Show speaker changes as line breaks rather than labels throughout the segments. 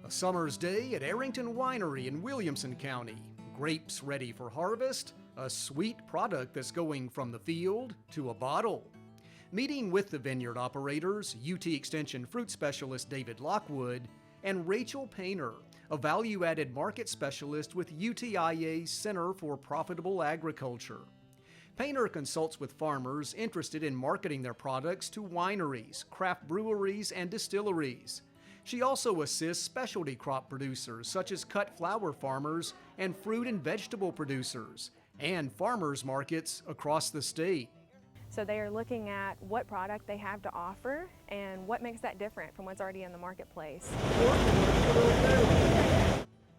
A summer's day at Arrington Winery in Williamson County. Grapes ready for harvest, a sweet product that's going from the field to a bottle. Meeting with the vineyard operators, UT Extension fruit specialist David Lockwood, and Rachel Painter, a value-added market specialist with UTIA's Center for Profitable Agriculture. Painter consults with farmers interested in marketing their products to wineries, craft breweries, and distilleries. She also assists specialty crop producers such as cut flower farmers and fruit and vegetable producers, and farmers markets across the state.
So they are looking at what product they have to offer and what makes that different from what's already in the marketplace.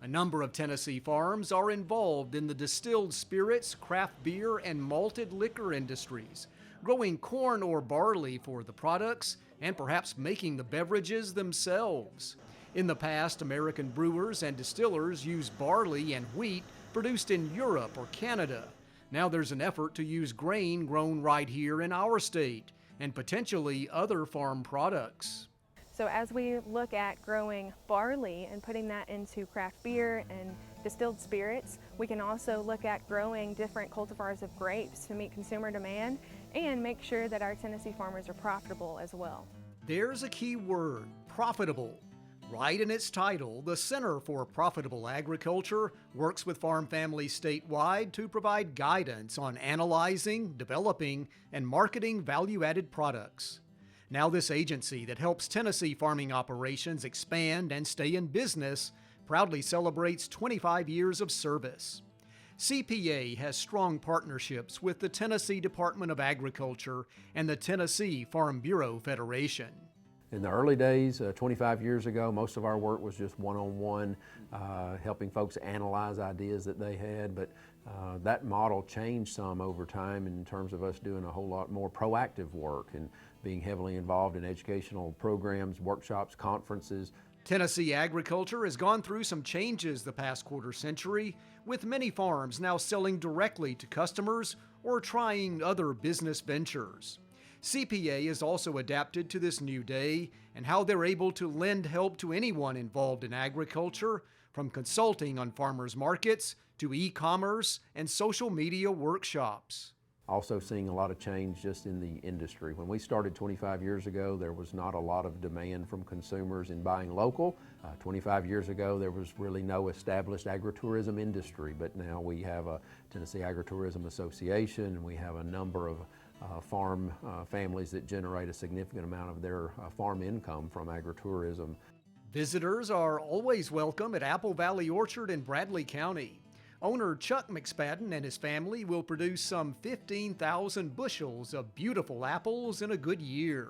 A number of Tennessee farms are involved in the distilled spirits, craft beer, and malted liquor industries, growing corn or barley for the products and perhaps making the beverages themselves. In the past, American brewers and distillers used barley and wheat produced in Europe or Canada. Now there's an effort to use grain grown right here in our state and potentially other farm products.
So as we look at growing barley and putting that into craft beer and distilled spirits, we can also look at growing different cultivars of grapes to meet consumer demand and make sure that our Tennessee farmers are profitable as well.
There's a key word, profitable. Right in its title, the Center for Profitable Agriculture works with farm families statewide to provide guidance on analyzing, developing, and marketing value-added products. Now this agency that helps Tennessee farming operations expand and stay in business proudly celebrates 25 years of service. CPA has strong partnerships with the Tennessee Department of Agriculture and the Tennessee Farm Bureau Federation.
In the early days, 25 years ago, most of our work was just one-on-one, helping folks analyze ideas that they had, but that model changed some over time in terms of us doing a whole lot more proactive work and being heavily involved in educational programs, workshops, conferences.
Tennessee agriculture has gone through some changes the past quarter century, with many farms now selling directly to customers or trying other business ventures. CPA is also adapted to this new day and how they're able to lend help to anyone involved in agriculture, from consulting on farmers markets to e-commerce and social media workshops.
Also seeing a lot of change just in the industry. When we started 25 years ago, there was not a lot of demand from consumers in buying local. 25 years ago, there was really no established agritourism industry, but now we have a Tennessee Agritourism Association, and we have a number of farm families that generate a significant amount of their farm income from agritourism.
Visitors are always welcome at Apple Valley Orchard in Bradley County. Owner Chuck McSpadden and his family will produce some 15,000 bushels of beautiful apples in a good year.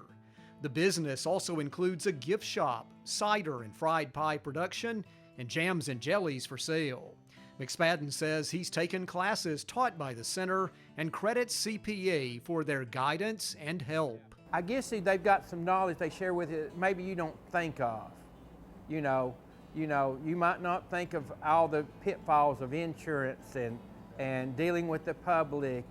The business also includes a gift shop, cider and fried pie production, and jams and jellies for sale. McSpadden says he's taken classes taught by the center and credits CPA for their guidance and help.
I guess they've got some knowledge they share with you that maybe you don't think of. You might not think of all the pitfalls of insurance and dealing with the public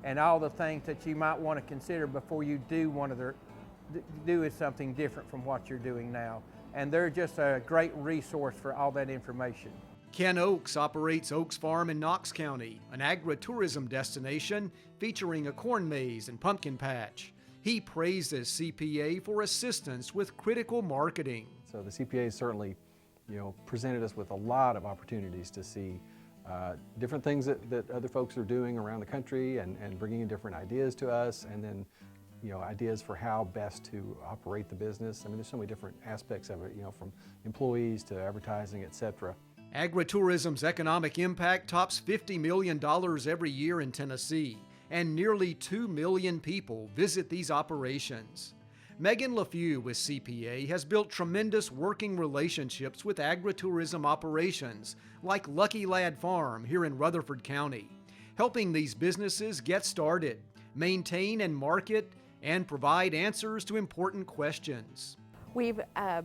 and all the things that you might want to consider before you do something different from what you're doing now. And they're just a great resource for all that information.
Ken Oakes operates Oakes Farm in Knox County, an agritourism destination featuring a corn maze and pumpkin patch. He praises CPA for assistance with critical marketing.
So the CPA certainly, presented us with a lot of opportunities to see different things that other folks are doing around the country and bringing in different ideas to us, and then ideas for how best to operate the business. I mean, there's so many different aspects of it, from employees to advertising, etc.
Agritourism's economic impact tops $50 million every year in Tennessee, and nearly 2 million people visit these operations. Megan LaFew with CPA has built tremendous working relationships with agritourism operations like Lucky Lad Farm here in Rutherford County, helping these businesses get started, maintain and market, and provide answers to important questions.
We've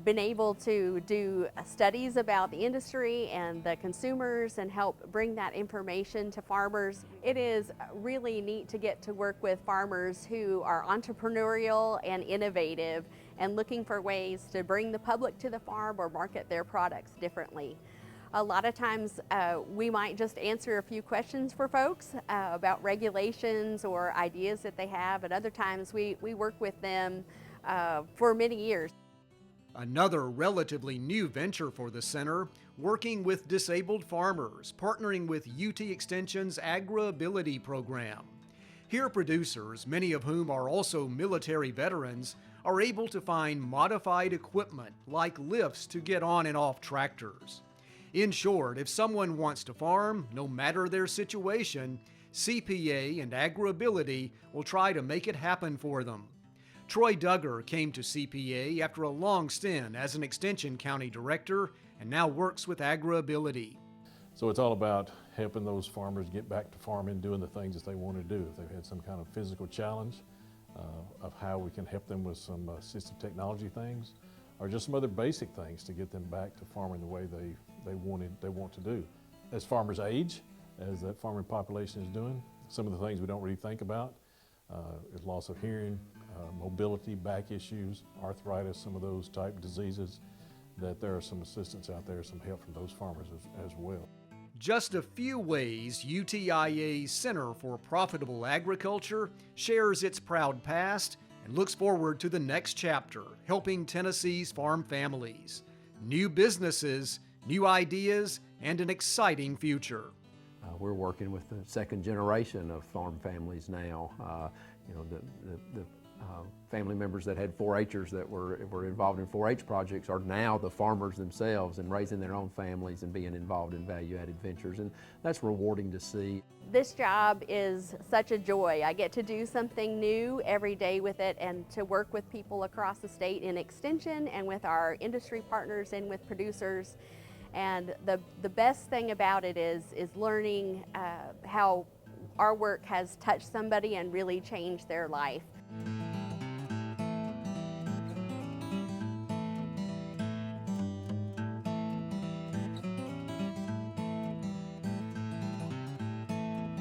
been able to do studies about the industry and the consumers and help bring that information to farmers. It is really neat to get to work with farmers who are entrepreneurial and innovative and looking for ways to bring the public to the farm or market their products differently. A lot of times we might just answer a few questions for folks about regulations or ideas that they have, and other times we work with them for many years.
Another relatively new venture for the center, working with disabled farmers, partnering with UT Extension's Agri-Ability program. Here producers, many of whom are also military veterans, are able to find modified equipment like lifts to get on and off tractors. In short, if someone wants to farm, no matter their situation, CPA and Agri-Ability will try to make it happen for them. Troy Duggar came to CPA after a long stint as an Extension County Director and now works with Agri-Ability.
So it's all about helping those farmers get back to farming, doing the things that they want to do. If they've had some kind of physical challenge, of how we can help them with some assistive technology things, or just some other basic things to get them back to farming the way they want to do. As farmers age, as that farming population is doing, some of the things we don't really think about is loss of hearing, mobility, back issues, arthritis, some of those type diseases, that there are some assistance out there, some help from those farmers as well.
Just a few ways UTIA's Center for Profitable Agriculture shares its proud past and looks forward to the next chapter, helping Tennessee's farm families. New businesses, new ideas, and an exciting future.
We're working with the second generation of farm families now. The family members that had 4-H'ers that were involved in 4-H projects are now the farmers themselves and raising their own families and being involved in value-added ventures, and that's rewarding to see.
This job is such a joy. I get to do something new every day with it, and to work with people across the state in Extension and with our industry partners and with producers. And the best thing about it is learning how our work has touched somebody and really changed their life.